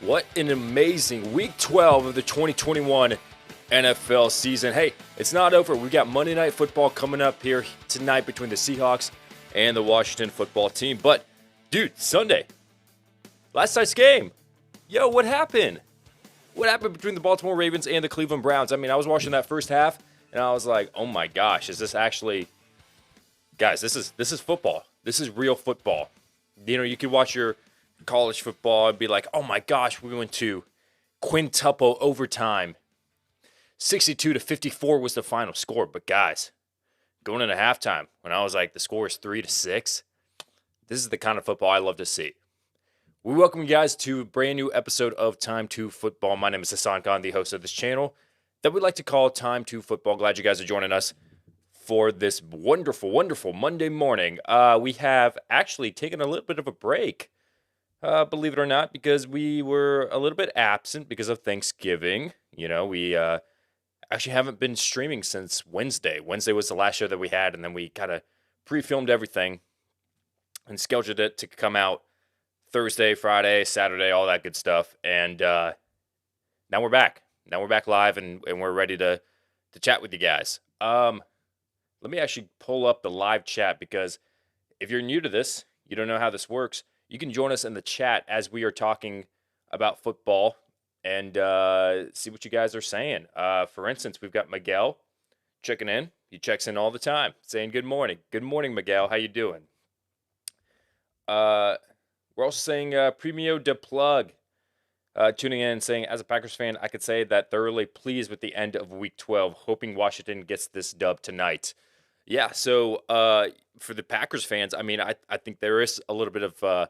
What an amazing Week 12 of the 2021 NFL season. Hey, it's not over. We've got Monday Night Football coming up here tonight between the Seahawks and the Washington football team. But, dude, Sunday, last night's game. Yo, what happened? What happened between the Baltimore Ravens and the Cleveland Browns? I mean, I was watching that first half, and I was like, oh my gosh, is this actually... Guys, this is football. This is real football. You know, you could watch your college football and be like, oh my gosh, we went to quintuple overtime. 62-54 was the final score. But guys, going into halftime, when I was like, the score is 3-6, this is the kind of football I love to see. We welcome you guys to a brand new episode of Time2Football. My name is Hassan Khan, the host of this channel that we like to call Time2Football. Glad you guys are joining us for this wonderful, wonderful Monday morning. We have actually taken a little bit of a break. Believe it or not, because we were a little bit absent because of Thanksgiving. You know, we actually haven't been streaming since Wednesday. Wednesday was the last show that we had, and then we kind of pre-filmed everything and scheduled it to come out Thursday, Friday, Saturday, all that good stuff. And now we're back. Now we're back live, and we're ready to chat with you guys. Let me actually pull up the live chat, because if you're new to this, you don't know how this works, you can join us in the chat as we are talking about football and see what you guys are saying. For instance, we've got Miguel checking in. He checks in all the time, saying good morning. Good morning, Miguel. How you doing? We're also saying Premio de Plug tuning in and saying, as a Packers fan, I could say that thoroughly pleased with the end of Week 12, hoping Washington gets this dub tonight. Yeah, so for the Packers fans, I mean, I think there is a little bit of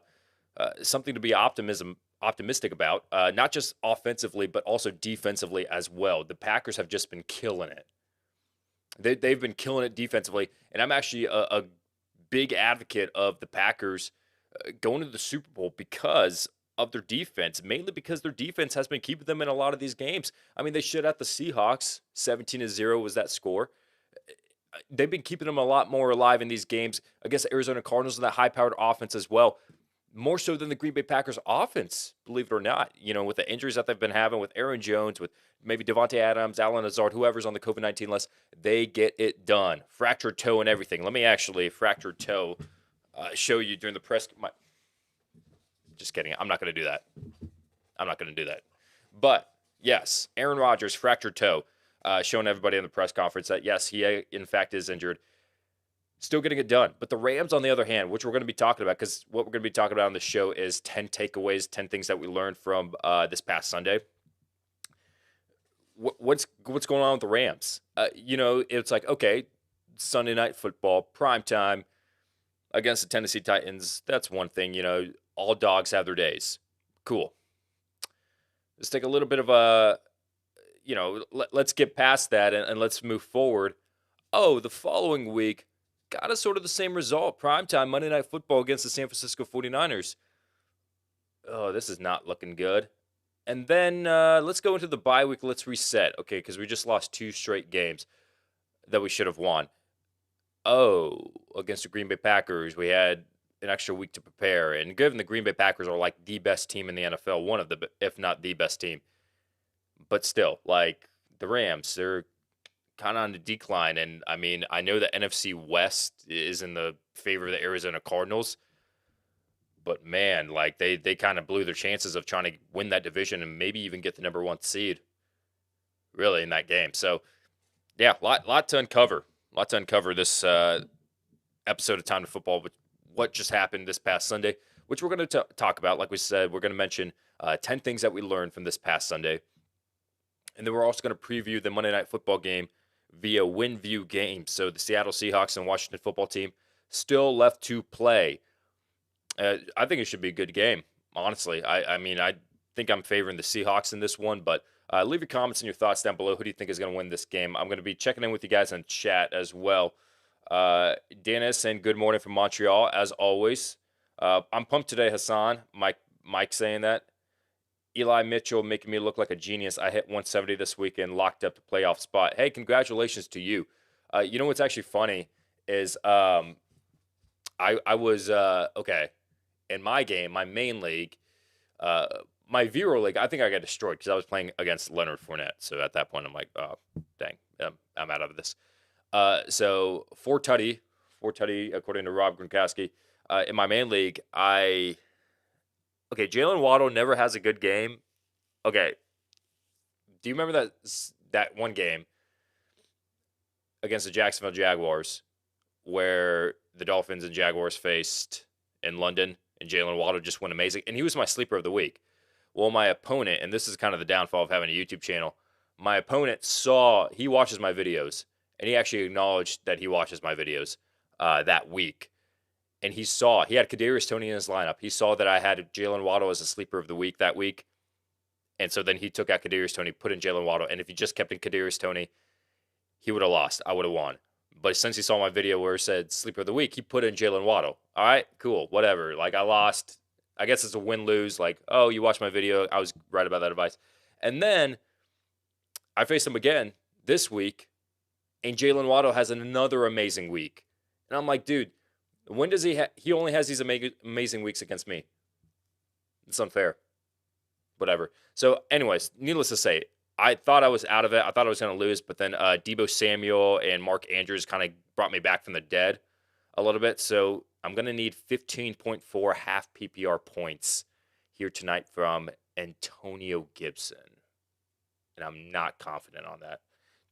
something to be optimistic about, not just offensively, but also defensively as well. The Packers have just been killing it. They've been killing it defensively, and I'm actually a big advocate of the Packers going to the Super Bowl because of their defense, mainly because their defense has been keeping them in a lot of these games. I mean, they shut out the Seahawks. 17-0 was that score. They've been keeping them a lot more alive in these games against the Arizona Cardinals and that high-powered offense as well. More so than the Green Bay Packers offense, believe it or not. You know, with the injuries that they've been having with Aaron Jones, with maybe Devontae Adams, Allen Lazard, whoever's on the COVID-19 list, they get it done. Fractured toe and everything. Let me actually fractured toe show you during the press. Just kidding. I'm not going to do that. But, yes, Aaron Rodgers, fractured toe, showing everybody in the press conference that, yes, he in fact is injured. Still getting it done. But the Rams, on the other hand, which we're going to be talking about, because what we're going to be talking about on the show is 10 takeaways, 10 things that we learned from this past Sunday. What's going on with the Rams? You know, it's like, okay, Sunday Night Football, primetime against the Tennessee Titans. That's one thing, you know. All dogs have their days. Cool. Let's take a little bit of a, you know, let's get past that and let's move forward. Oh, the following week, got us sort of the same result. Primetime Monday Night Football against the San Francisco 49ers. Oh, this is not looking good. And then let's go into the bye week. Let's reset. Okay, because we just lost 2 straight games that we should have won. Oh, against the Green Bay Packers, we had an extra week to prepare. And given the Green Bay Packers are like the best team in the NFL, one of the, if not the best team. But still, like the Rams, they're kind of on the decline. And I mean, I know the NFC West is in the favor of the Arizona Cardinals. But man, like they kind of blew their chances of trying to win that division and maybe even get the number 1 seed really in that game. So yeah, lot to uncover. Lot to uncover this episode of Time to Football, but what just happened this past Sunday, which we're going to talk about. Like we said, we're going to mention 10 things that we learned from this past Sunday. And then we're also going to preview the Monday Night Football game via WinView game. So the Seattle Seahawks and Washington football team still left to play. I think it should be a good game, honestly. I mean, I think I'm favoring the Seahawks in this one, but leave your comments and your thoughts down below. Who do you think is going to win this game? I'm going to be checking in with you guys in chat as well. Dennis, and good morning from Montreal, as always. I'm pumped today, Hassan. Mike saying that. Eli Mitchell making me look like a genius. I hit 170 this weekend, locked up the playoff spot. Hey, congratulations to you. You know what's actually funny is I was, okay, in my game, my main league, my Vero League, I think I got destroyed because I was playing against Leonard Fournette. So at that point, I'm like, oh, dang, I'm out of this. So four tutty, according to Rob Gronkowski. In my main league, Jalen Waddle never has a good game. Okay, do you remember that one game against the Jacksonville Jaguars where the Dolphins and Jaguars faced in London and Jalen Waddle just went amazing? And he was my sleeper of the week. Well, my opponent, and this is kind of the downfall of having a YouTube channel, my opponent he watches my videos, and he actually acknowledged that he watches my videos that week. And he had Kadarius Toney in his lineup. He saw that I had Jalen Waddle as a sleeper of the week that week. And so then he took out Kadarius Toney, put in Jalen Waddle. And if he just kept in Kadarius Toney, he would have lost. I would have won. But since he saw my video where it said sleeper of the week, he put in Jalen Waddle. All right, cool, whatever. Like, I lost. I guess it's a win-lose. Like, oh, you watched my video. I was right about that advice. And then I faced him again this week, and Jalen Waddle has another amazing week. And I'm like, dude, when does he only has these amazing weeks against me. It's unfair. Whatever. So, anyways, needless to say, I thought I was out of it. I thought I was going to lose, but then Deebo Samuel and Mark Andrews kind of brought me back from the dead a little bit. So I'm going to need 15.4 half PPR points here tonight from Antonio Gibson. And I'm not confident on that.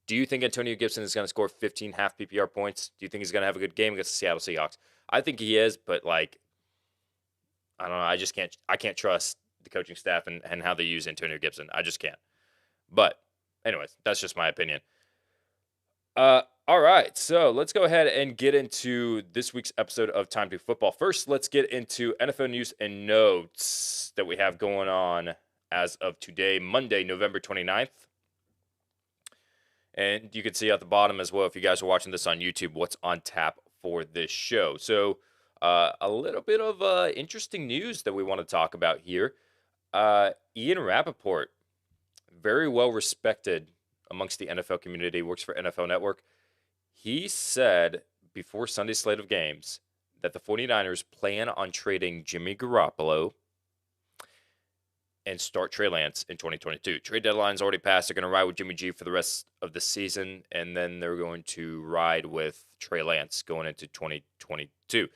Do you think Antonio Gibson is going to score 15 half PPR points? Do you think he's going to have a good game against the Seattle Seahawks? I think he is, but I don't know. I can't trust the coaching staff and how they use Antonio Gibson. I just can't. But anyways, that's just my opinion. All right, so let's go ahead and get into this week's episode of Time to Football. First, let's get into NFL news and notes that we have going on as of today, Monday, November 29th. And you can see at the bottom as well, if you guys are watching this on YouTube, what's on tap for this show. So a little bit of interesting news that we want to talk about here. Ian Rappaport, very well respected amongst the NFL community, works for NFL Network. He said before Sunday's slate of games that the 49ers plan on trading Jimmy Garoppolo and start Trey Lance in 2022. Trade deadline's already passed. They're going to ride with Jimmy G for the rest of the season, and then they're going to ride with Trey Lance going into 2022.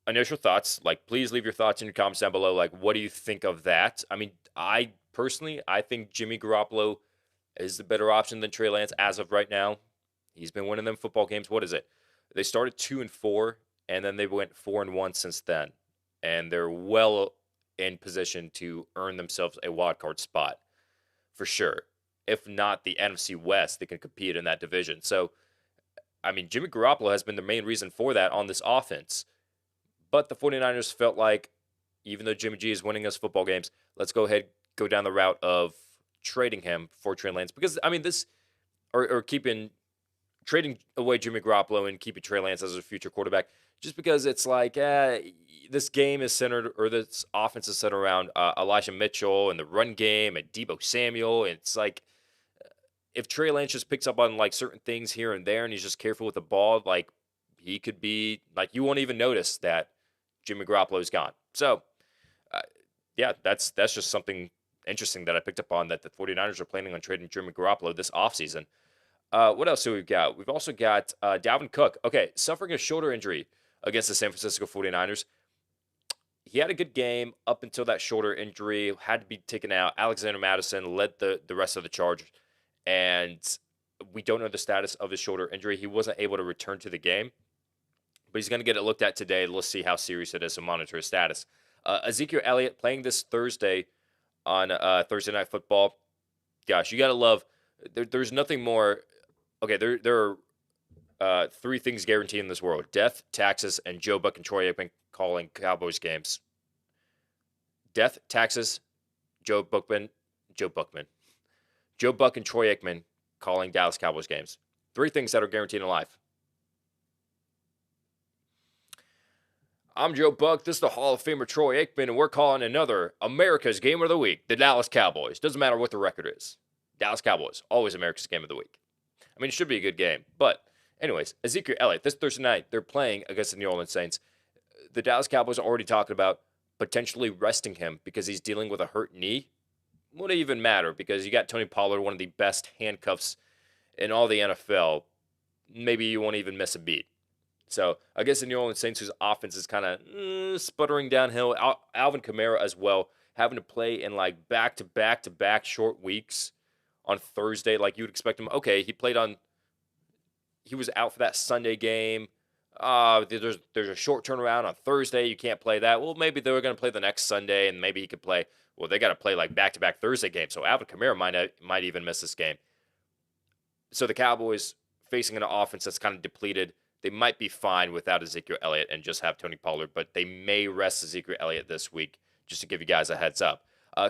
Initial thoughts, please leave your thoughts in your comments down below. What do you think of that? I mean, I think Jimmy Garoppolo is the better option than Trey Lance as of right now. He's been winning them football games. What is it? They started 2-4, and then they went 4-1 since then. And they're well in position to earn themselves a wild card spot for sure. If not the NFC West, they can compete in that division. So, I mean, Jimmy Garoppolo has been the main reason for that on this offense. But the 49ers felt like, even though Jimmy G is winning us football games, let's go down the route of trading him for Trey Lance. Because, I mean, trading away Jimmy Garoppolo and keeping Trey Lance as a future quarterback, just because it's this game is centered, or this offense is centered around Elijah Mitchell and the run game and Deebo Samuel. And it's if Trey Lance just picks up on certain things here and there and he's just careful with the ball, he could be you won't even notice that Jimmy Garoppolo is gone. So, yeah, that's just something interesting that I picked up on, that the 49ers are planning on trading Jimmy Garoppolo this offseason. What else do we got? We've also got Dalvin Cook. Okay, suffering a shoulder injury against the San Francisco 49ers. He had a good game up until that shoulder injury, had to be taken out. Alexander Mattison led the rest of the charge, and we don't know the status of his shoulder injury. He wasn't able to return to the game, but he's going to get it looked at today. Let's see how serious it is and monitor his status. Ezekiel Elliott playing this Thursday on Thursday Night Football. Gosh, you got to love. There's nothing more. Okay, there are three things guaranteed in this world: death, taxes, and Joe Buck and Troy Aikman calling Cowboys games. Death, taxes, Joe Buck and Troy Aikman calling Dallas Cowboys games. Three things that are guaranteed in life. I'm Joe Buck. This is the Hall of Famer Troy Aikman, and we're calling another America's Game of the Week, the Dallas Cowboys. Doesn't matter what the record is. Dallas Cowboys, always America's Game of the Week. I mean, it should be a good game. But anyways, Ezekiel Elliott, this Thursday night, they're playing against the New Orleans Saints. The Dallas Cowboys are already talking about potentially resting him because he's dealing with a hurt knee wouldn't even matter because you got Tony Pollard, one of the best handcuffs in all the NFL. Maybe you won't even miss a beat. So I guess the New Orleans Saints, whose offense is kind of sputtering downhill, Alvin Kamara as well, having to play in like back-to-back-to-back short weeks on Thursday, like you would expect him. Okay, he was out for that Sunday game. There's a short turnaround on Thursday. You can't play that. Well, maybe they were going to play the next Sunday, and maybe he could play. Well, they got to play like back-to-back Thursday games, so Alvin Kamara might even miss this game. So the Cowboys facing an offense that's kind of depleted. They might be fine without Ezekiel Elliott and just have Tony Pollard, but they may rest Ezekiel Elliott this week, just to give you guys a heads up.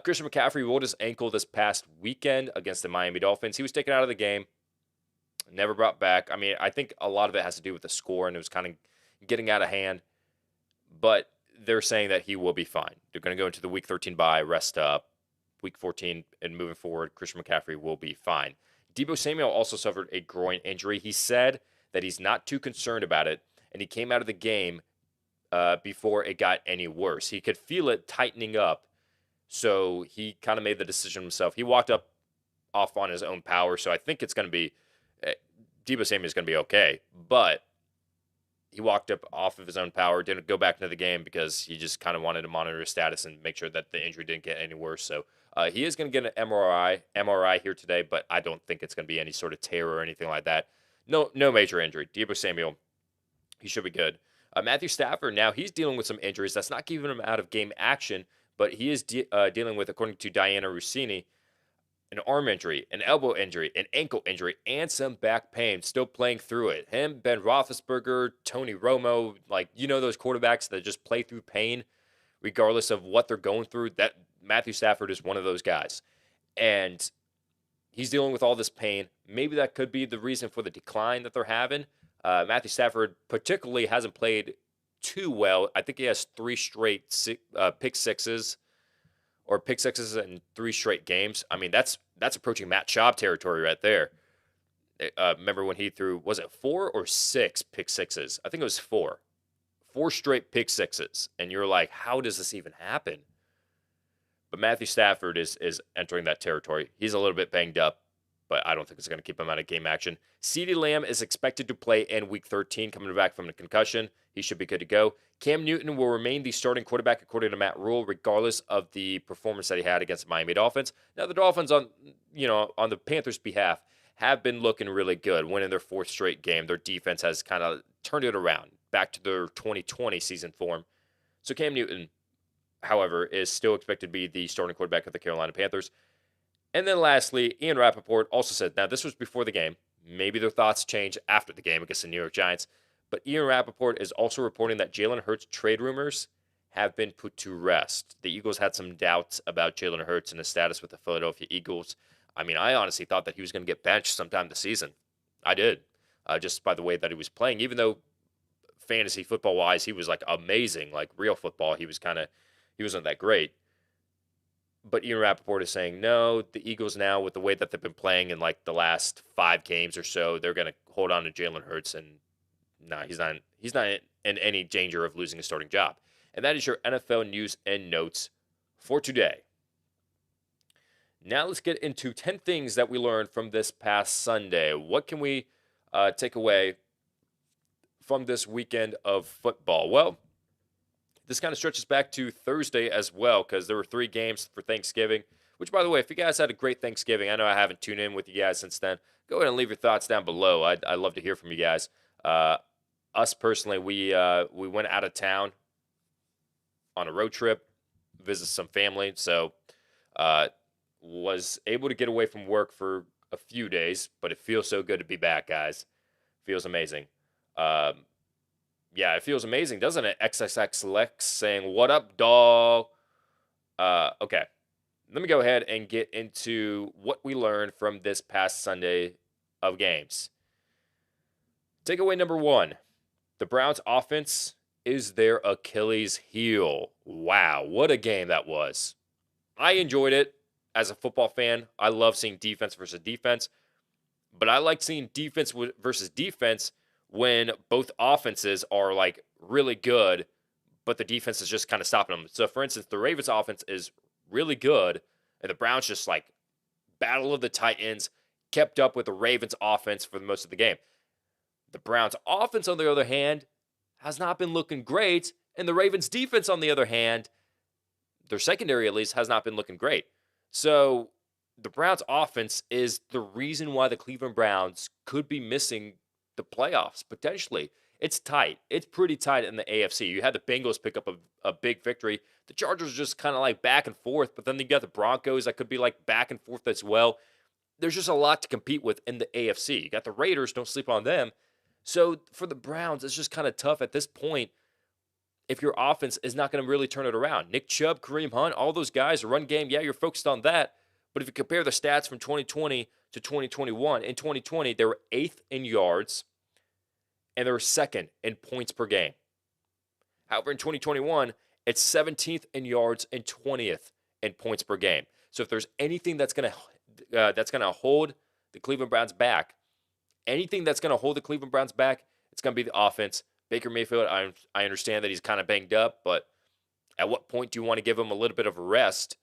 Christian McCaffrey rolled his ankle this past weekend against the Miami Dolphins. He was taken out of the game, never brought back. I mean, I think a lot of it has to do with the score, and it was kind of getting out of hand. But they're saying that he will be fine. They're going to go into the Week 13 bye, rest up. Week 14 and moving forward, Christian McCaffrey will be fine. Deebo Samuel also suffered a groin injury. He said that he's not too concerned about it, and he came out of the game before it got any worse. He could feel it tightening up, so he kind of made the decision himself. He walked up off on his own power, so I think it's going to be Deebo Samuel is going to be okay, but he walked up off of his own power, didn't go back into the game because he just kind of wanted to monitor his status and make sure that the injury didn't get any worse. So he is going to get an MRI here today, but I don't think it's going to be any sort of tear or anything like that. No major injury. Deebo Samuel, he should be good. Matthew Stafford, now he's dealing with some injuries. That's not keeping him out of game action, but he is dealing with, according to Diana Rossini, an arm injury, an elbow injury, an ankle injury, and some back pain. Still playing through it. Him, Ben Roethlisberger, Tony Romo, like, you know, those quarterbacks that just play through pain regardless of what they're going through. That Matthew Stafford is one of those guys. And he's dealing with all this pain. Maybe that could be the reason for the decline that they're having. Matthew Stafford particularly hasn't played too well. I think he has 3 straight pick sixes in 3 straight games. I mean, that's approaching Matt Schaub territory right there. Remember when he threw, was it 4 or 6 pick sixes? I think it was 4. 4 straight pick sixes. And you're like, how does this even happen? But Matthew Stafford is entering that territory. He's a little bit banged up, but I don't think it's going to keep him out of game action. CeeDee Lamb is expected to play in Week 13, coming back from a concussion. He should be good to go. Cam Newton will remain the starting quarterback according to Matt Rule, regardless of the performance that he had against the Miami Dolphins. Now, the Dolphins, on the Panthers' behalf, have been looking really good, winning their 4th straight game. Their defense has kind of turned it around, back to their 2020 season form. So Cam Newton, however, is still expected to be the starting quarterback of the Carolina Panthers. And then lastly, Ian Rappaport also said, now this was before the game, maybe their thoughts change after the game against the New York Giants, but Ian Rappaport is also reporting that Jalen Hurts trade rumors have been put to rest. The Eagles had some doubts about Jalen Hurts and his status with the Philadelphia Eagles. I mean, I honestly thought that he was going to get benched sometime this season. I did, just by the way that he was playing, even though fantasy football-wise, he was like amazing, like real football, he wasn't that great. But Ian Rappaport is saying, no, the Eagles now, with the way that they've been playing in like the last 5 games or so, they're going to hold on to Jalen Hurts, and no, he's not in any danger of losing a starting job. And that is your NFL news and notes for today. Now let's get into 10 things that we learned from this past Sunday. What can we take away from this weekend of football? Well, this kind of stretches back to Thursday as well, because there were 3 games for Thanksgiving, which, by the way, if you guys had a great Thanksgiving, I know I haven't tuned in with you guys since then, go ahead and leave your thoughts down below. I'd love to hear from you guys. Us personally, we went out of town on a road trip, visit some family, so was able to get away from work for a few days, but it feels so good to be back, guys. Feels amazing. Yeah, it feels amazing, doesn't it? XXX Lex saying, what up, dog? Okay, let me go ahead and get into what we learned from this past Sunday of games. Takeaway number 1, the Browns offense is their Achilles heel. Wow, what a game that was. I enjoyed it as a football fan. I love seeing defense versus defense, but I like seeing defense versus defense when both offenses are like really good, but the defense is just kind of stopping them. So, for instance, the Ravens offense is really good, and the Browns just like battle of the Titans, kept up with the Ravens offense for most of the game. The Browns offense, on the other hand, has not been looking great, and the Ravens defense, on the other hand, their secondary at least, has not been looking great. So the Browns offense is the reason why the Cleveland Browns could be missing the playoffs, potentially. It's tight. It's pretty tight in the AFC. You had the Bengals pick up a big victory. The Chargers are just kind of like back and forth, but then you got the Broncos that could be like back and forth as well. There's just a lot to compete with in the AFC. You got the Raiders, don't sleep on them. So for the Browns, it's just kind of tough at this point if your offense is not going to really turn it around. Nick Chubb, Kareem Hunt, all those guys, the run game, yeah, you're focused on that. But if you compare the stats from 2020 to 2021, in 2020, they were 8th in yards, and they were 2nd in points per game. However, in 2021, it's 17th in yards and 20th in points per game. So if there's anything that's going to hold the Cleveland Browns back, it's going to be the offense. Baker Mayfield, I understand that he's kind of banged up, but at what point do you want to give him a little bit of a rest?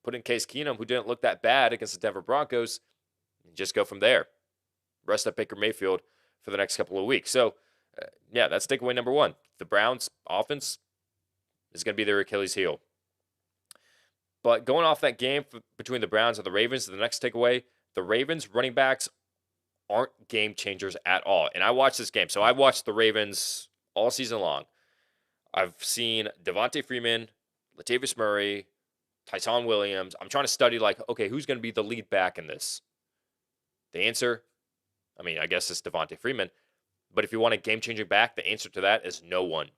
Put in Case Keenum, who didn't look that bad against the Denver Broncos, and just go from there. Rest up Baker Mayfield for the next couple of weeks. So, yeah, that's takeaway number one. The Browns' offense is going to be their Achilles heel. But going off that game between the Browns and the Ravens, the next takeaway, the Ravens running backs aren't game changers at all. And I watched this game. So I watched the Ravens all season long. I've seen Devontae Freeman, Latavius Murray, Tyson Williams. I'm trying to study, like, okay, who's going to be the lead back in this? The answer, I guess it's Devontae Freeman. But if you want a game-changing back, the answer to that is no one.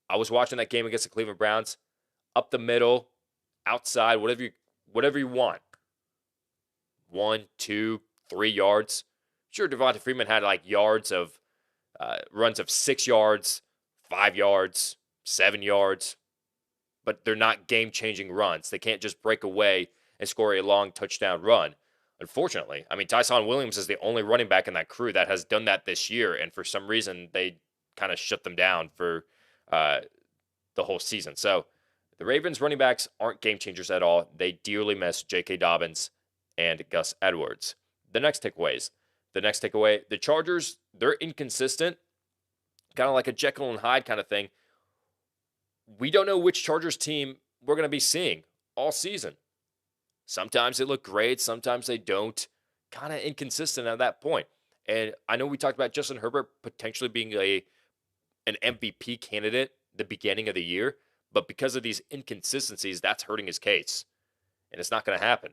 I was watching that game against the Cleveland Browns. Up the middle, outside, whatever you want. 1, 2, 3 yards. Sure, Devontae Freeman had like yards of runs of 6 yards, 5 yards, 7 yards, but they're not game-changing runs. They can't just break away and score a long touchdown run. Unfortunately, Tyson Williams is the only running back in that crew that has done that this year, and for some reason they kind of shut them down for the whole season. So the Ravens running backs aren't game changers at all. They dearly miss J.K. Dobbins and Gus Edwards. The next takeaway, the Chargers, they're inconsistent, kind of like a Jekyll and Hyde kind of thing. We don't know which Chargers team we're going to be seeing all season. Sometimes they look great, sometimes they don't. Kind of inconsistent at that point. And I know we talked about Justin Herbert potentially being an MVP candidate the beginning of the year, but because of these inconsistencies, that's hurting his case. And it's not going to happen.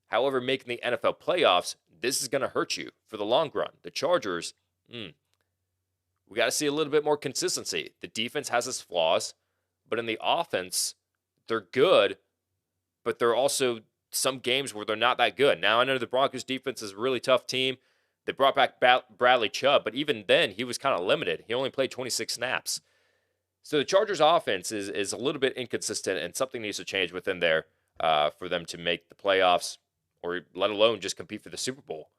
However, making the NFL playoffs, this is going to hurt you for the long run. The Chargers, we got to see a little bit more consistency. The defense has its flaws, but in the offense, they're good, but there are also some games where they're not that good. Now, I know the Broncos defense is a really tough team. They brought back Bradley Chubb, but even then, he was kind of limited. He only played 26 snaps. So the Chargers offense is a little bit inconsistent, and something needs to change within there for them to make the playoffs, or let alone just compete for the Super Bowl.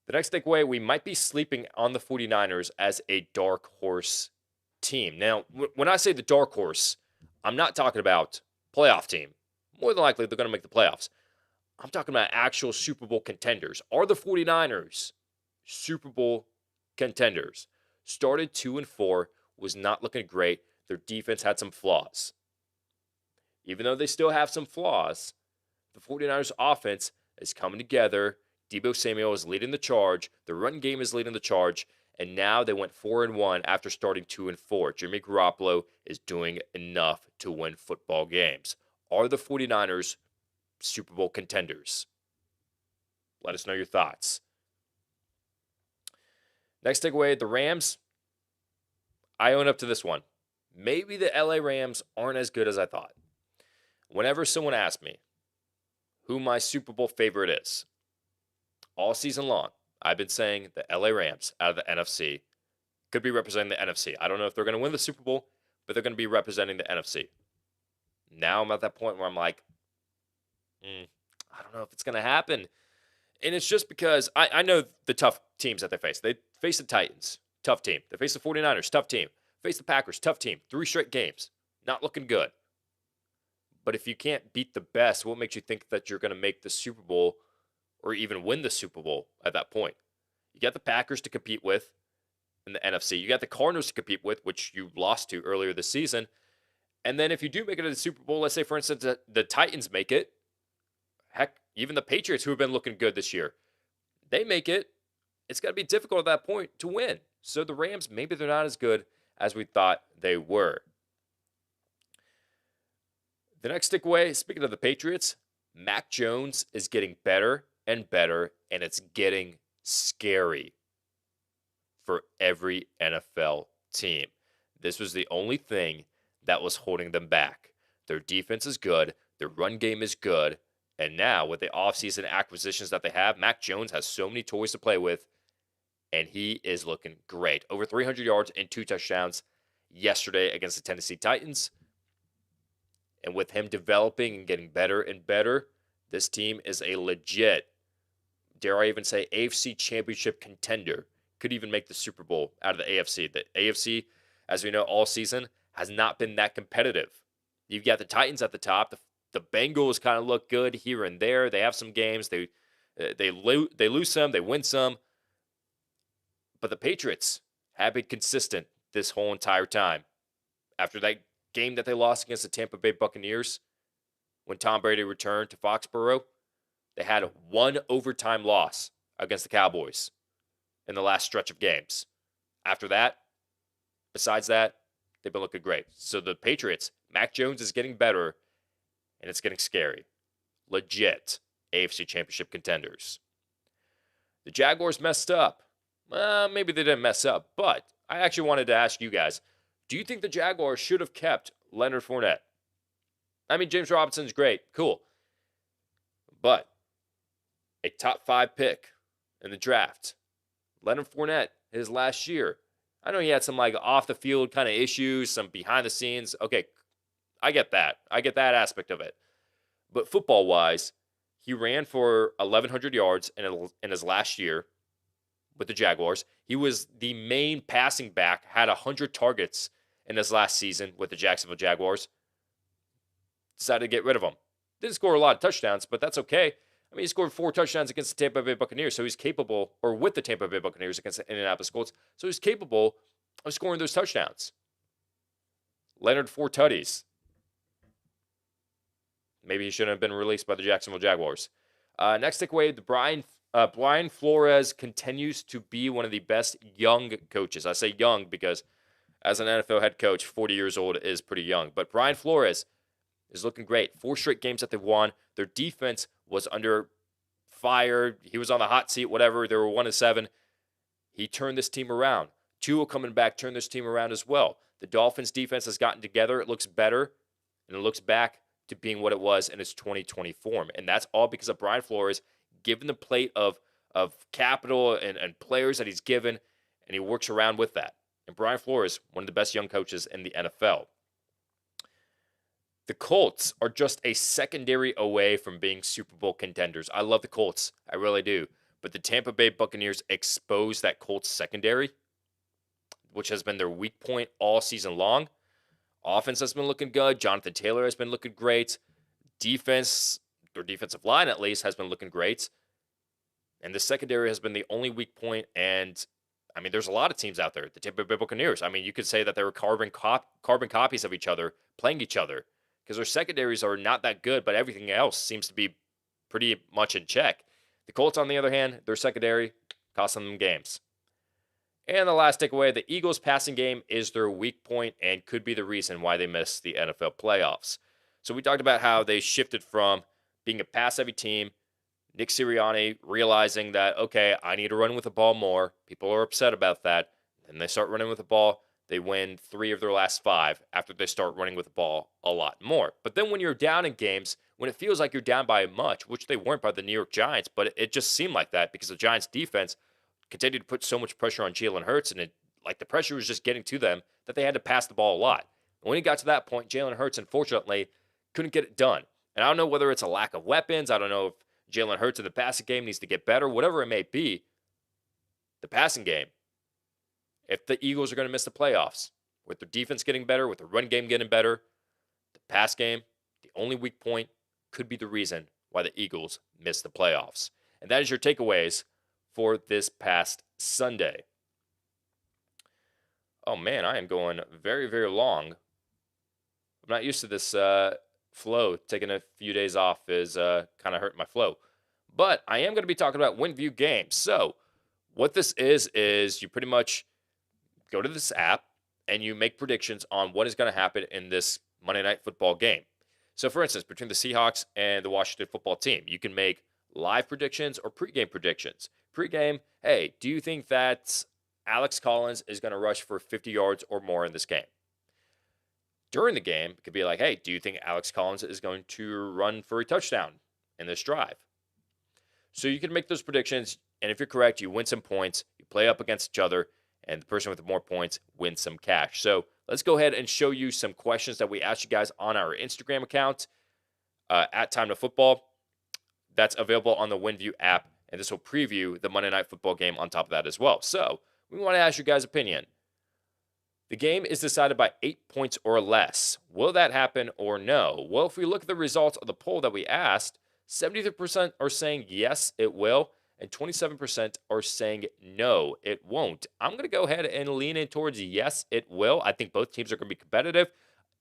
The next takeaway, we might be sleeping on the 49ers as a dark horse team. Now, when I say the dark horse, I'm not talking about playoff team. More than likely, they're going to make the playoffs. I'm talking about actual Super Bowl contenders. Are the 49ers Super Bowl contenders? Started 2-4, was not looking great. Their defense had some flaws. Even though they still have some flaws, the 49ers offense is coming together. Deebo Samuel is leading the charge. The run game is leading the charge. And now they went 4-1 after starting 2-4. Jimmy Garoppolo is doing enough to win football games. Are the 49ers Super Bowl contenders? Let us know your thoughts. Next takeaway, the Rams. I own up to this one. Maybe the LA Rams aren't as good as I thought. Whenever someone asks me who my Super Bowl favorite is, all season long, I've been saying the LA Rams out of the NFC could be representing the NFC. I don't know if they're going to win the Super Bowl, but they're going to be representing the NFC. Now I'm at that point where I'm like, I don't know if it's going to happen. And it's just because I know the tough teams that they face. They face the Titans. tough team. They face the 49ers, tough team. Face the Packers, tough team. 3 straight games, not looking good. But if you can't beat the best, what makes you think that you're going to make the Super Bowl or even win the Super Bowl at that point? You got the Packers to compete with in the NFC. You got the Cardinals to compete with, which you lost to earlier this season. And then if you do make it to the Super Bowl, let's say, for instance, the Titans make it. Heck, even the Patriots, who have been looking good this year, they make it. It's going to be difficult at that point to win. So the Rams, maybe they're not as good as we thought they were. The next takeaway, speaking of the Patriots, Mac Jones is getting better and better, and it's getting scary for every NFL team. This was the only thing that was holding them back. Their defense is good, their run game is good, and now with the offseason acquisitions that they have, Mac Jones has so many toys to play with, and he is looking great. Over 300 yards and 2 touchdowns yesterday against the Tennessee Titans. And with him developing and getting better and better, this team is a legit, dare I even say, AFC championship contender. Could even make the Super Bowl out of the AFC. The AFC, as we know, all season has not been that competitive. You've got the Titans at the top. The Bengals kind of look good here and there. They have some games. They lose some. They win some. But the Patriots have been consistent this whole entire time. After that game that they lost against the Tampa Bay Buccaneers, when Tom Brady returned to Foxborough, they had a 1 overtime loss against the Cowboys in the last stretch of games. After that, besides that, they've been looking great. So the Patriots, Mac Jones is getting better, and it's getting scary. Legit AFC championship contenders. The Jaguars messed up. Maybe they didn't mess up, but I actually wanted to ask you guys, do you think the Jaguars should have kept Leonard Fournette? I mean, James Robinson's great. Cool. But a top 5 pick in the draft, Leonard Fournette, his last year. I know he had some off the field kind of issues, some behind the scenes. Okay, I get that. I get that aspect of it. But football wise, he ran for 1,100 yards in his last year with the Jaguars. He was the main passing back, had 100 targets in his last season with the Jacksonville Jaguars. Decided to get rid of him. Didn't score a lot of touchdowns, but that's okay. I mean, he scored 4 touchdowns against the Tampa Bay Buccaneers, so he's capable, or with the Tampa Bay Buccaneers against the Indianapolis Colts, so he's capable of scoring those touchdowns. Leonard, 4 tutties. Maybe he shouldn't have been released by the Jacksonville Jaguars. Next takeaway, Brian Flores continues to be one of the best young coaches. I say young because as an NFL head coach, 40 years old is pretty young. But Brian Flores is looking great. 4 straight games that they've won. Their defense was under fire. He was on the hot seat, whatever. They were 1-7. He turned this team around. Tua coming back turned this team around as well. The Dolphins defense has gotten together. It looks better, and it looks back to being what it was in its 2020 form. And that's all because of Brian Flores given the plate of capital and players that he's given, and he works around with that. And Brian Flores, one of the best young coaches in the NFL. The Colts are just a secondary away from being Super Bowl contenders. I love the Colts. I really do. But the Tampa Bay Buccaneers exposed that Colts secondary, which has been their weak point all season long. Offense has been looking good. Jonathan Taylor has been looking great. Defense, their defensive line at least, has been looking great. And the secondary has been the only weak point. And, I mean, there's a lot of teams out there. The Tampa Bay Buccaneers, I mean, you could say that they were carbon copies of each other, playing each other. Because their secondaries are not that good, but everything else seems to be pretty much in check. The Colts, on the other hand, their secondary costing them games. And the last takeaway, the Eagles' passing game is their weak point and could be the reason why they missed the NFL playoffs. So we talked about how they shifted from being a pass-heavy team, Nick Sirianni realizing that, okay, I need to run with the ball more. People are upset about that. And they start running with the ball. They win 3 of their last 5 after they start running with the ball a lot more. But then when you're down in games, when it feels like you're down by much, which they weren't by the New York Giants, but it just seemed like that because the Giants' defense continued to put so much pressure on Jalen Hurts, and the pressure was just getting to them that they had to pass the ball a lot. And when it got to that point, Jalen Hurts, unfortunately, couldn't get it done. And I don't know whether it's a lack of weapons. I don't know if Jalen Hurts in the passing game needs to get better, whatever it may be. The passing game, If the Eagles are going to miss the playoffs, with their defense getting better, with the run game getting better, the pass game, the only weak point could be the reason why the Eagles miss the playoffs. And that is your takeaways for this past Sunday. Oh man, I am going very, very long. I'm not used to this flow. Taking a few days off is kind of hurting my flow. But I am going to be talking about WinView games. So what this is you pretty much go to this app and you make predictions on what is going to happen in this Monday Night Football game. So, for instance, between the Seahawks and the Washington football team, you can make live predictions or pregame predictions. Pregame, hey, do you think that Alex Collins is going to rush for 50 yards or more in this game? During the game, it could be like, hey, do you think Alex Collins is going to run for a touchdown in this drive? So you can make those predictions, and if you're correct, you win some points, you play up against each other, and the person with more points wins some cash. So let's go ahead and show you some questions that we asked you guys on our Instagram account at Time2Football. That's available on the WinView app, and this will preview the Monday Night Football game on top of that as well. So we want to ask you guys' opinion. The game is decided by 8 points or less. Will that happen or no? Well, if we look at the results of the poll that we asked, 73% are saying yes, it will, and 27% are saying no, it won't. I'm going to go ahead and lean in towards yes, it will. I think both teams are going to be competitive,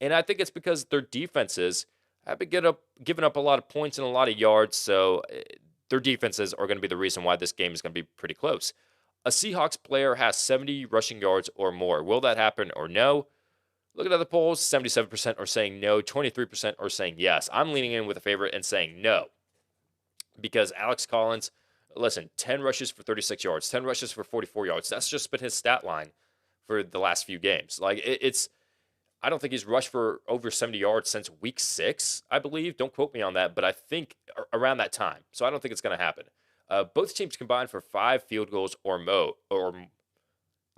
and I think it's because their defenses have been giving up a lot of points and a lot of yards, so their defenses are going to be the reason why this game is going to be pretty close. A Seahawks player has 70 rushing yards or more. Will that happen or no? Looking at the polls, 77% are saying no, 23% are saying yes. I'm leaning in with a favorite and saying no. Because Alex Collins, listen, 10 rushes for 36 yards, 10 rushes for 44 yards. That's just been his stat line for the last few games. Like, I don't think he's rushed for over 70 yards since week 6, I believe. Don't quote me on that, but I think around that time. So I don't think it's going to happen. Both teams combined for 5 field goals or more. Let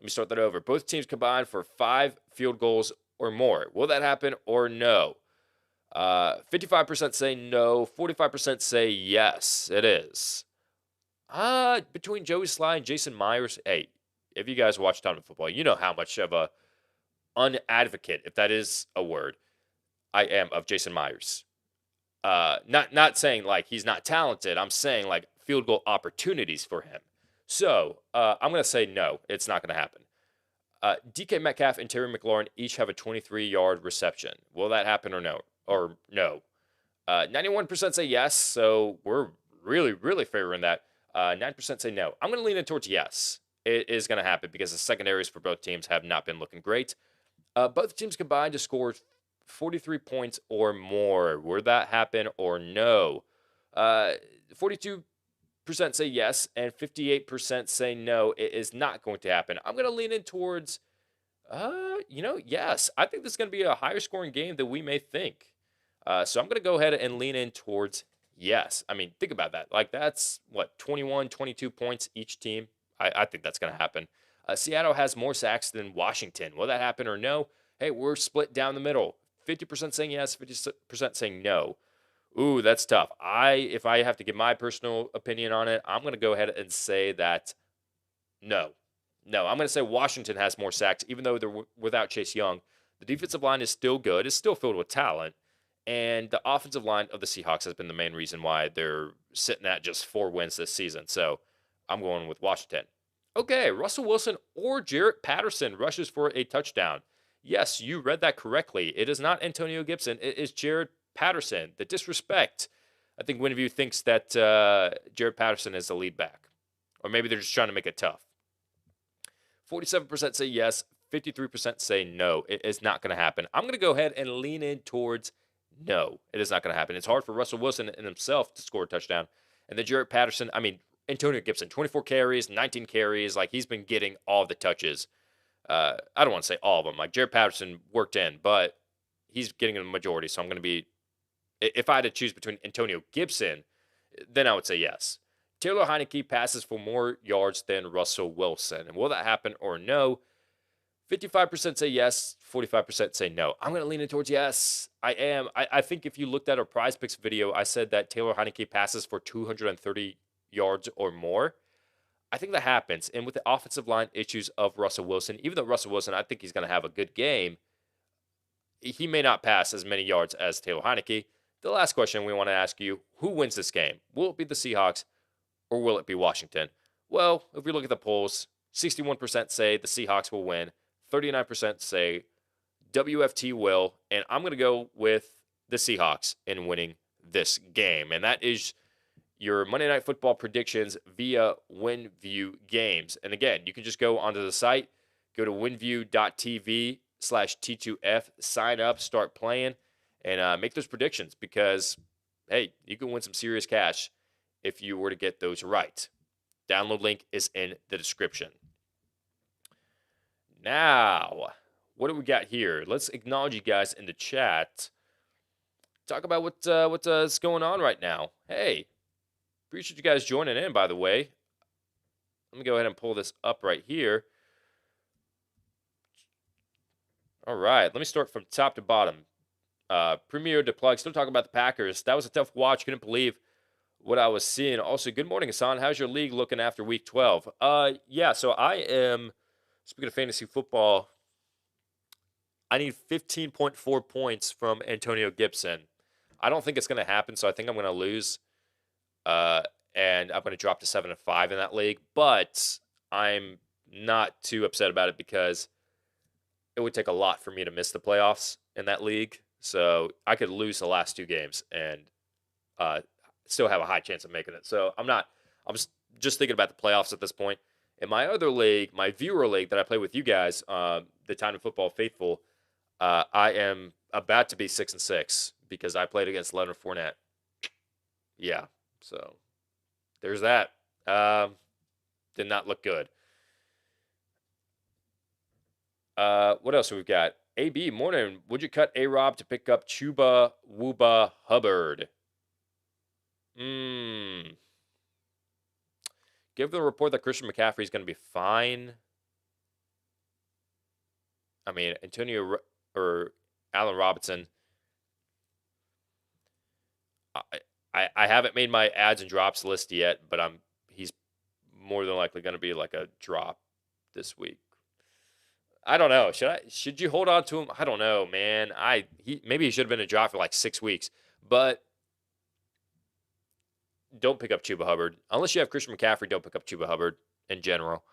me start that over. Both teams combined for 5 field goals or more. Will that happen or no? 55% say no. 45% say yes, it is. Between Joey Sly and Jason Myers, hey, if you guys watch Time2Football, you know how much of a unadvocate, if that is a word, I am of Jason Myers. Not saying like he's not talented. I'm saying like field goal opportunities for him. So I'm going to say no, it's not going to happen. DK Metcalf and Terry McLaurin each have a 23-yard reception. Will that happen or no? 91% say yes, so we're really, really favoring that. 9% say no. I'm going to lean in towards yes. It is going to happen because the secondaries for both teams have not been looking great. Both teams combined to score 43 points or more. Will that happen or no? 42% say yes, and 58% say no. It is not going to happen. I'm going to lean in towards, yes. I think this is going to be a higher scoring game than we may think. So I'm going to go ahead and lean in towards yes. I mean, think about that. Like, that's, 21, 22 points each team? I think that's going to happen. Seattle has more sacks than Washington. Will that happen or no? Hey, we're split down the middle. 50% saying yes, 50% saying no. Ooh, that's tough. If I have to give my personal opinion on it, I'm going to go ahead and say that no. No, I'm going to say Washington has more sacks, even though they're without Chase Young. The defensive line is still good. It's still filled with talent. And the offensive line of the Seahawks has been the main reason why they're sitting at just 4 wins this season. So I'm going with Washington. Okay, Russell Wilson or Jarrett Patterson rushes for a touchdown. Yes, you read that correctly. It is not Antonio Gibson. It is Jarrett Patterson. The disrespect. I think WinView thinks that Jarrett Patterson is the lead back. Or maybe they're just trying to make it tough. 47% say yes. 53% say no. It is not going to happen. I'm going to go ahead and lean in towards no. It is not going to happen. It's hard for Russell Wilson in himself to score a touchdown. And then Jarrett Patterson, Antonio Gibson, 24 carries, 19 carries. Like, he's been getting all the touches. I don't want to say all of them. Like, Jarrett Patterson worked in, but he's getting a majority. So I'm going to be, if I had to choose between Antonio Gibson, then I would say yes. Taylor Heineke passes for more yards than Russell Wilson. And will that happen or no? 55% say yes, 45% say no. I'm going to lean in towards yes. I am. I think if you looked at our Prize Picks video, I said that Taylor Heineke passes for 230 yards or more. I think that happens. And with the offensive line issues of Russell Wilson, even though Russell Wilson, I think he's going to have a good game, he may not pass as many yards as Taylor Heineke. The last question we want to ask you, who wins this game? Will it be the Seahawks or will it be Washington? Well, if we look at the polls, 61% say the Seahawks will win, 39% say WFT will, and I'm going to go with the Seahawks in winning this game. And that is your Monday Night Football predictions via WinView Games. And again, you can just go onto the site, go to winview.tv/T2F, sign up, start playing, and make those predictions because, hey, you can win some serious cash if you were to get those right. Download link is in the description. Now, what do we got here? Let's acknowledge you guys in the chat. Talk about what's going on right now. Hey, appreciate you guys joining in, by the way. Let me go ahead and pull this up right here. All right, let me start from top to bottom. Premier to plug, still talking about the Packers. That was a tough watch. Couldn't believe what I was seeing. Also, good morning, Hassan. How's your league looking after week 12? Yeah, so I am, speaking of fantasy football, I need 15.4 points from Antonio Gibson. I don't think it's going to happen, so I think I'm going to lose. And I'm going to drop to 7-5 in that league. But I'm not too upset about it because it would take a lot for me to miss the playoffs in that league. So I could lose the last two games and still have a high chance of making it. So I'm just thinking about the playoffs at this point. In my other league, my viewer league that I play with you guys, the Time2Football Faithful, I am about to be 6-6 because I played against Leonard Fournette. Yeah, so there's that. Did not look good. What else have we got? AB, morning. Would you cut A-Rob to pick up Chuba Wooba Hubbard? Give the report that Christian McCaffrey is going to be fine. I mean, Antonio or Allen Robinson. I haven't made my adds and drops list yet, but he's more than likely going to be like a drop this week. I don't know. Should you hold on to him? I don't know, man. Maybe he should have been a drop for like 6 weeks, but don't pick up Chuba Hubbard unless you have Christian McCaffrey. Don't pick up Chuba Hubbard in general.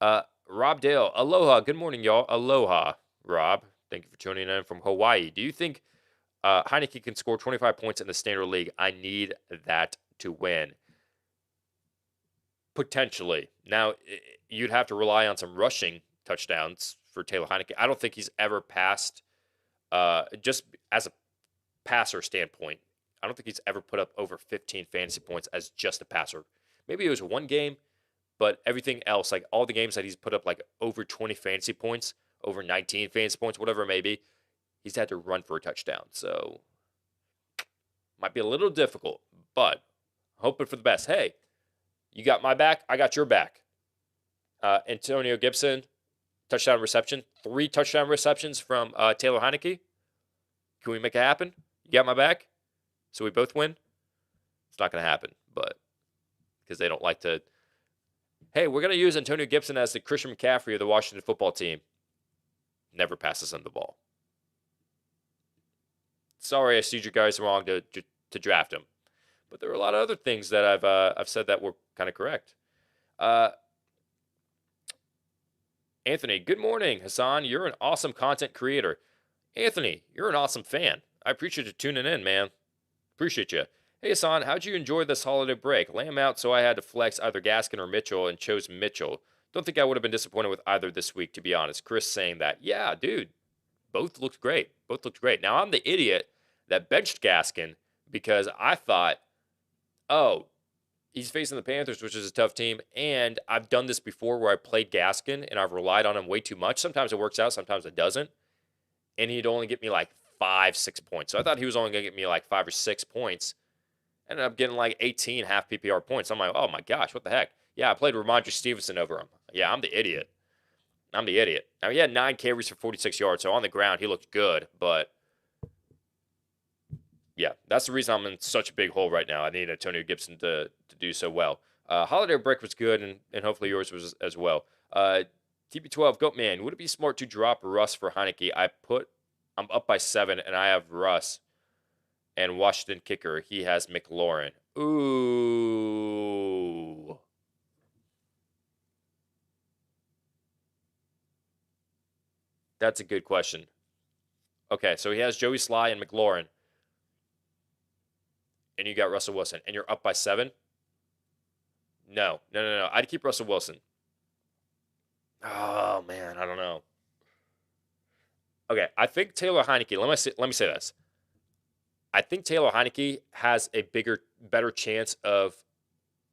Rob Dale, aloha. Good morning, y'all. Aloha, Rob. Thank you for tuning in from Hawaii. Do you think Heineke can score 25 points in the standard league? I need that to win. Potentially. Now, you'd have to rely on some rushing touchdowns for Taylor Heineke. I don't think he's ever passed, just as a passer standpoint, I don't think he's ever put up over 15 fantasy points as just a passer. Maybe it was one game, but everything else, like all the games that he's put up like over 20 fantasy points, over 19 fantasy points, whatever it may be, he's had to run for a touchdown. So, might be a little difficult, but hoping for the best. Hey, you got my back, I got your back. Antonio Gibson, touchdown reception. 3 touchdown receptions from Taylor Heineke. Can we make it happen? You got my back? So we both win? It's not going to happen, but because they don't like to. Hey, we're going to use Antonio Gibson as the Christian McCaffrey of the Washington football team. Never passes him the ball. Sorry, I steered you guys wrong to draft him. But there are a lot of other things that I've said that were kind of correct. Anthony, good morning, Hassan. You're an awesome content creator. Anthony, you're an awesome fan. I appreciate you tuning in, man. Appreciate you. Hey, Hassan, how'd you enjoy this holiday break? Lay him out, so I had to flex either Gaskin or Mitchell and chose Mitchell. Don't think I would have been disappointed with either this week, to be honest. Chris saying that. Yeah, dude. Both looked great. Both looked great. Now, I'm the idiot that benched Gaskin because I thought, oh, he's facing the Panthers, which is a tough team, and I've done this before where I played Gaskin, and I've relied on him way too much. Sometimes it works out, sometimes it doesn't. And he'd only get me like 5-6 points. So I thought he was only going to get me like 5 or 6 points. Ended up getting like 18 half PPR points. I'm like, oh my gosh, what the heck? Yeah, I played Ramondre Stevenson over him. Yeah, I'm the idiot. Now, he had 9 carries for 46 yards, so on the ground, he looked good. But, yeah, that's the reason I'm in such a big hole right now. I need Antonio Gibson to do so well. Holiday break was good, and hopefully yours was as well. TB12 Goatman, would it be smart to drop Russ for Heineke? I'm up by 7, and I have Russ and Washington kicker. He has McLaurin. Ooh. That's a good question. Okay, so he has Joey Sly and McLaurin, and you got Russell Wilson, and you're up by 7? No. I'd keep Russell Wilson. Oh, man, I don't know. Okay, I think Taylor Heineke, let me say this. I think Taylor Heineke has a better chance of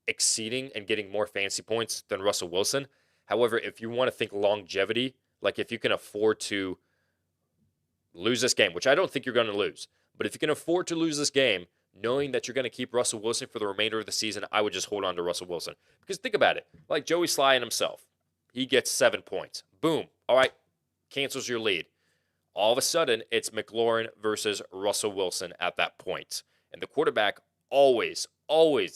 exceeding and getting more fantasy points than Russell Wilson. However, if you want to think longevity, like if you can afford to lose this game, which I don't think you're going to lose, but if you can afford to lose this game, knowing that you're going to keep Russell Wilson for the remainder of the season, I would just hold on to Russell Wilson. Because think about it, like Joey Sly and himself, he gets 7 points. Boom. All right, cancels your lead. All of a sudden, it's McLaurin versus Russell Wilson at that point. And the quarterback always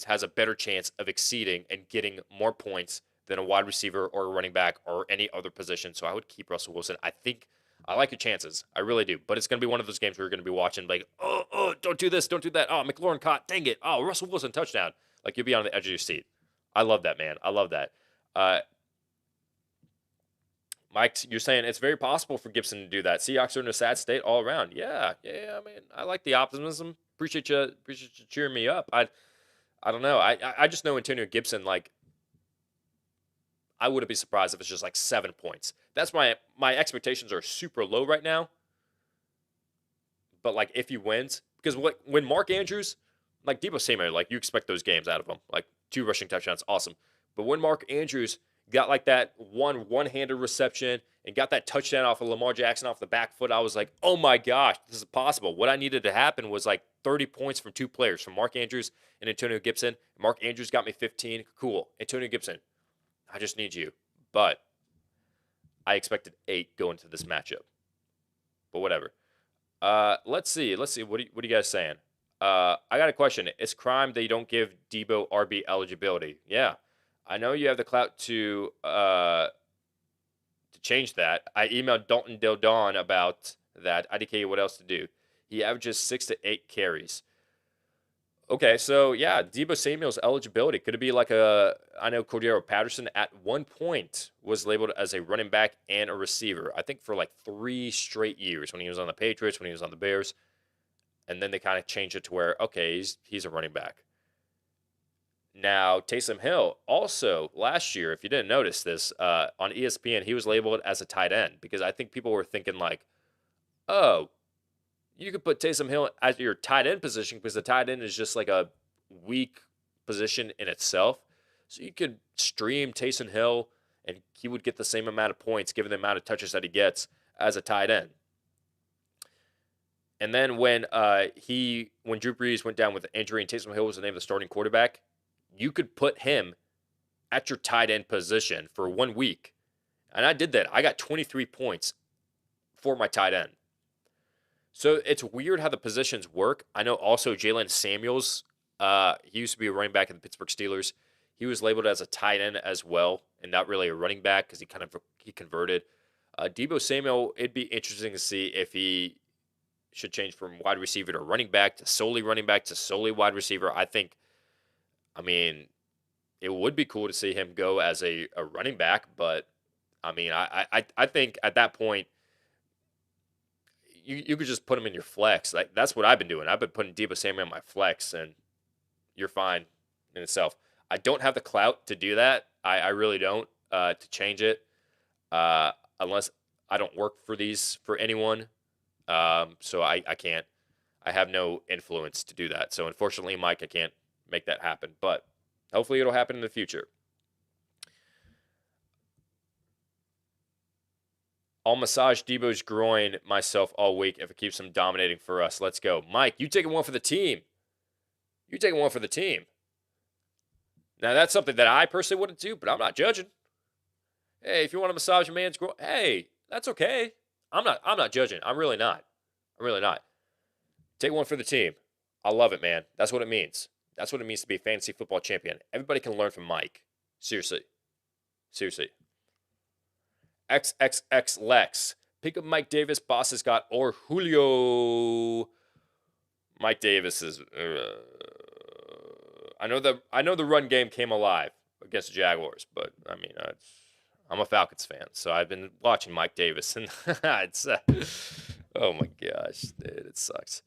has a better chance of exceeding and getting more points than a wide receiver or a running back or any other position. So I would keep Russell Wilson. I think I like your chances. I really do. But it's going to be one of those games where you're going to be watching like, oh, don't do this, don't do that. Oh, McLaurin caught. Dang it. Oh, Russell Wilson touchdown. Like you'll be on the edge of your seat. I love that, man. I love that. Mike, you're saying it's very possible for Gibson to do that. Seahawks are in a sad state all around. Yeah. I mean, I like the optimism. Appreciate you cheering me up. I don't know. I just know Antonio Gibson. Like, I wouldn't be surprised if it's just like 7 points. That's my expectations are super low right now. But like, if he wins, because when Mark Andrews, like Deebo Samuel, like you expect those games out of him, like 2 rushing touchdowns, awesome. But when Mark Andrews got like that one-handed reception and got that touchdown off of Lamar Jackson off the back foot, I was like, oh my gosh, this is possible. What I needed to happen was like 30 points from 2 players, from Mark Andrews and Antonio Gibson. Mark Andrews got me 15. Cool. Antonio Gibson, I just need you. But I expected 8 going into this matchup. But whatever. Let's see. What are you guys saying? I got a question. It's crime they don't give Deebo RB eligibility. Yeah. I know you have the clout to change that. I emailed Dalton Del Don about that. IDK, what else to do? He averages 6 to 8 carries. Okay, so yeah, Deebo Samuel's eligibility. Could it be like I know Cordero Patterson at one point was labeled as a running back and a receiver. I think for like 3 straight years when he was on the Patriots, when he was on the Bears. And then they kind of changed it to where, okay, he's a running back. Now, Taysom Hill, also last year, if you didn't notice this, on ESPN, he was labeled as a tight end because I think people were thinking like, oh, you could put Taysom Hill as your tight end position because the tight end is just like a weak position in itself. So you could stream Taysom Hill and he would get the same amount of points given the amount of touches that he gets as a tight end. And then when Drew Brees went down with an injury and Taysom Hill was the name of the starting quarterback, you could put him at your tight end position for 1 week. And I did that. I got 23 points for my tight end. So it's weird how the positions work. I know also Jalen Samuels, he used to be a running back in the Pittsburgh Steelers. He was labeled as a tight end as well and not really a running back because he converted. Deebo Samuel, it'd be interesting to see if he should change from wide receiver to running back to solely wide receiver. I mean, it would be cool to see him go as a running back, but I mean, I think at that point, you could just put him in your flex. Like that's what I've been doing. I've been putting Deebo Samuel in my flex, and you're fine in itself. I don't have the clout to do that. I really don't to change it unless I don't work for anyone. So I can't. I have no influence to do that. So unfortunately, Mike, I can't make that happen, but hopefully it'll happen in the future. I'll massage Deebo's groin myself all week if it keeps him dominating for us. Let's go. Mike, you taking one for the team. Now, that's something that I personally wouldn't do, but I'm not judging. Hey, if you want to massage a man's groin, hey, that's okay. I'm not judging. I'm really not. Take one for the team. I love it, man. That's what it means. That's what it means to be a fantasy football champion. Everybody can learn from Mike. Seriously. Seriously. XXX Lex. Pick up Mike Davis. Boss has got or Julio. Mike Davis is. I know the run game came alive against the Jaguars, but I mean, I'm a Falcons fan, so I've been watching Mike Davis, and it's oh my gosh, dude, it sucks.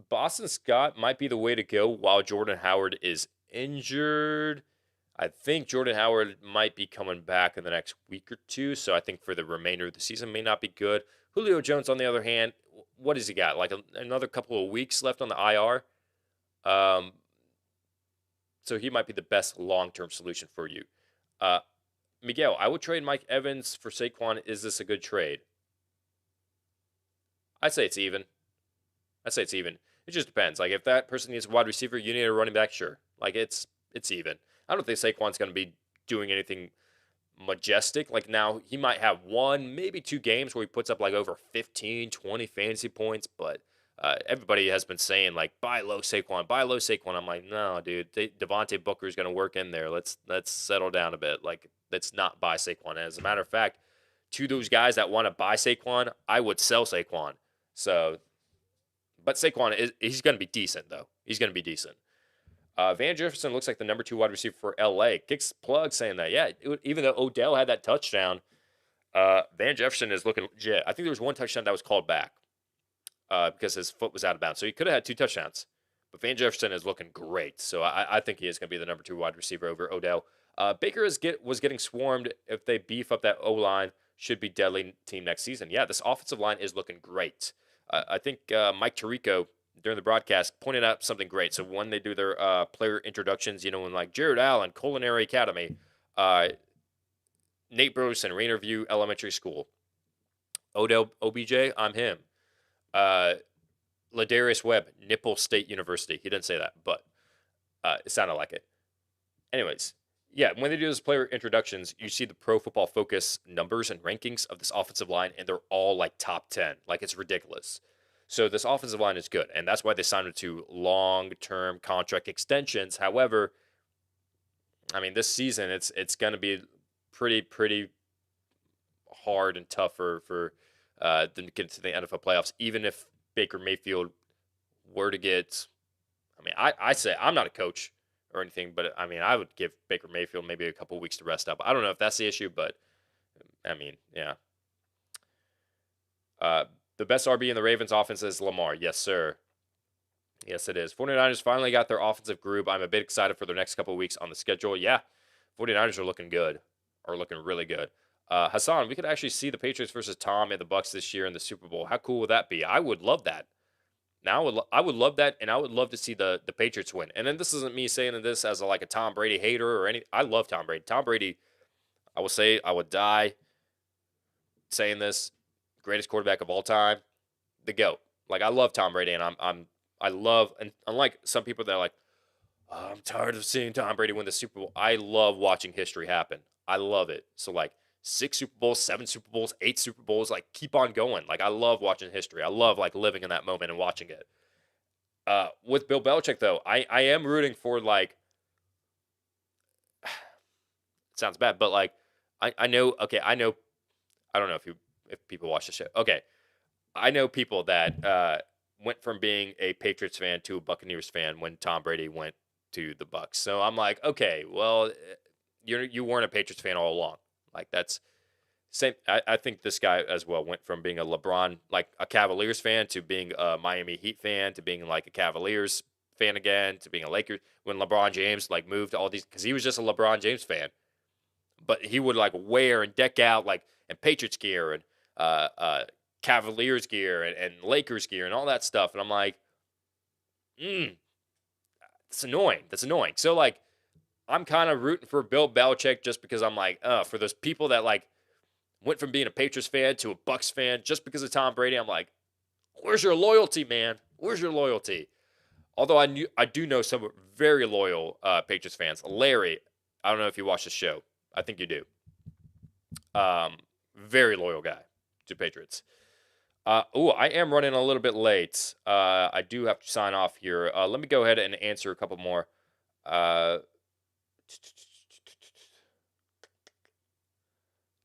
Boston Scott might be the way to go while Jordan Howard is injured. I think Jordan Howard might be coming back in the next week or two, so I think for the remainder of the season may not be good. Julio Jones, on the other hand, what has he got? Like another couple of weeks left on the IR. So he might be the best long-term solution for you. Miguel, I would trade Mike Evans for Saquon. Is this a good trade? I'd say it's even. It just depends. Like if that person needs a wide receiver, you need a running back, sure. Like it's even. I don't think Saquon's going to be doing anything majestic. Like now he might have one, maybe 2 games where he puts up like over 15, 20 fantasy points, but everybody has been saying like buy low Saquon, buy low Saquon. I'm like, no, dude, Devontae Booker is going to work in there. Let's settle down a bit. Like let's not buy Saquon. And as a matter of fact, to those guys that want to buy Saquon, I would sell Saquon. So, but Saquon he's going to be decent though. He's going to be decent. Van Jefferson looks like the number 2 wide receiver for LA. Kicks plug saying that, yeah, even though Odell had that touchdown, Van Jefferson is looking legit. I think there was one touchdown that was called back because his foot was out of bounds. So he could have had 2 touchdowns. But Van Jefferson is looking great. So I think he is going to be the number 2 wide receiver over Odell. Baker was getting swarmed. If they beef up that O-line, should be deadly team next season. Yeah, this offensive line is looking great. I think Mike Tirico during the broadcast pointed out something great. So when they do their player introductions, when like Jared Allen, Culinary Academy, Nate Burleson, Rainier View Elementary School, Odell OBJ, I'm him. Ladarius Webb, Nipple State University. He didn't say that, but it sounded like it. Anyways, yeah, when they do those player introductions, you see the Pro Football Focus numbers and rankings of this offensive line, and they're all like top 10. Like it's ridiculous. So this offensive line is good, and that's why they signed him to long-term contract extensions. However, I mean, this season it's going to be pretty hard and tough for them to get to the NFL playoffs. Even if Baker Mayfield were to get, I mean, I say I'm not a coach or anything, but I mean, I would give Baker Mayfield maybe a couple weeks to rest up. I don't know if that's the issue, but I mean, yeah. The best RB in the Ravens offense is Lamar. Yes, sir. Yes, it is. 49ers finally got their offensive groove. I'm a bit excited for their next couple of weeks on the schedule. Yeah, 49ers are looking good, are looking really good. Hassan, we could actually see the Patriots versus Tom and the Bucs this year in the Super Bowl. How cool would that be? I would love that. Now, I would love that, and I would love to see the Patriots win. And then this isn't me saying this as like a Tom Brady hater or any. I love Tom Brady. Tom Brady, I will say, I would die saying this, greatest quarterback of all time, the GOAT. Like I love Tom Brady, and I love, and unlike some people that are like, oh, I'm tired of seeing Tom Brady win the Super Bowl. I love watching history happen. I love it. So like 6 Super Bowls, 7 Super Bowls, 8 Super Bowls, like keep on going. Like I love watching history. I love like living in that moment and watching it. With Bill Belichick though, I am rooting for like, it sounds bad, but like I know, okay, I know, I don't know if people watch the show. Okay. I know people that went from being a Patriots fan to a Buccaneers fan when Tom Brady went to the Bucs. So I'm like, okay, well, you weren't a Patriots fan all along. Like that's same. I think this guy as well went from being a LeBron, like a Cavaliers fan, to being a Miami Heat fan, to being like a Cavaliers fan again, to being a Lakers. When LeBron James like moved to all these, because he was just a LeBron James fan, but he would like wear and deck out like in Patriots gear and Cavaliers gear and Lakers gear and all that stuff. And I'm like, it's annoying. That's annoying. So like, I'm kind of rooting for Bill Belichick just because I'm like, for those people that like went from being a Patriots fan to a Bucs fan just because of Tom Brady. I'm like, where's your loyalty, man? Where's your loyalty? Although I do know some very loyal Patriots fans. Larry, I don't know if you watch the show. I think you do. Very loyal guy to Patriots. I am running a little bit late. I do have to sign off here. Let me go ahead and answer a couple more. Uh,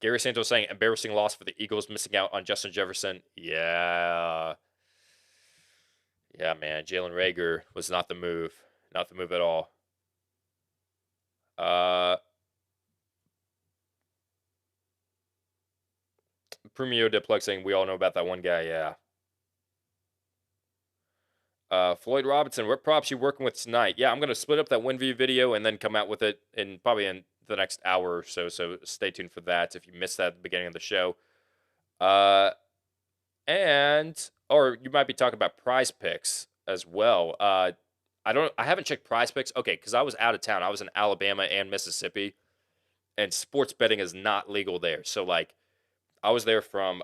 Gary Santos saying embarrassing loss for the Eagles, missing out on Justin Jefferson. Yeah, yeah, man. Jalen Reagor was not the move, not the move at all. Premio Diplex saying we all know about that one guy. Yeah. Floyd Robinson, what props you working with tonight? Yeah, I'm gonna split up that WinView video and then come out with it in probably in the next hour or so. So stay tuned for that if you missed that at the beginning of the show. And or you might be talking about Prize Picks as well. I haven't checked Prize Picks. Okay, because I was out of town. I was in Alabama and Mississippi, and sports betting is not legal there. So like, I was there from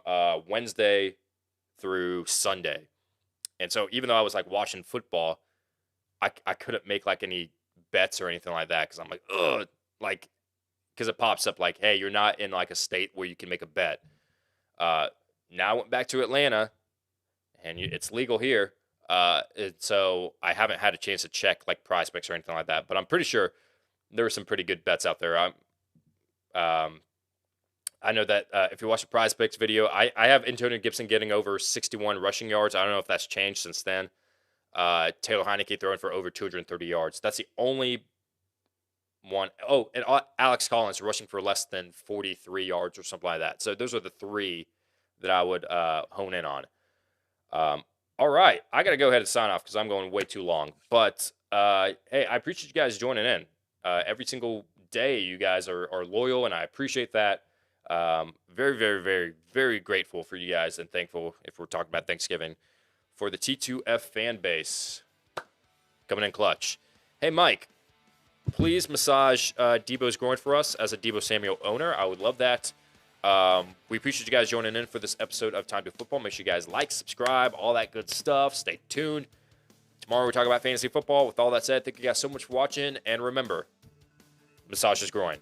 Wednesday through Sunday. And so even though I was like watching football, I couldn't make like any bets or anything like that because I'm like, ugh, like, because it pops up like, hey, you're not in like a state where you can make a bet. Now I went back to Atlanta, and it's legal here. So I haven't had a chance to check like Prize Picks or anything like that, but I'm pretty sure there are some pretty good bets out there. I know that if you watch the Prize Picks video, I have Antonio Gibson getting over 61 rushing yards. I don't know if that's changed since then. Taylor Heineke throwing for over 230 yards. That's the only one. Oh, and Alex Collins rushing for less than 43 yards or something like that. So those are the three that I would hone in on. All right. I got to go ahead and sign off because I'm going way too long. But, hey, I appreciate you guys joining in. Every single day you guys are loyal, and I appreciate that. Very, very, very, very grateful for you guys and thankful, if we're talking about Thanksgiving, for the T2F fan base coming in clutch. Hey, Mike, please massage Debo's groin for us as a Debo Samuel owner. I would love that. We appreciate you guys joining in for this episode of Time2Football. Make sure you guys like, subscribe, all that good stuff. Stay tuned. Tomorrow we talk about fantasy football. With all that said, thank you guys so much for watching. And remember, massage his groin.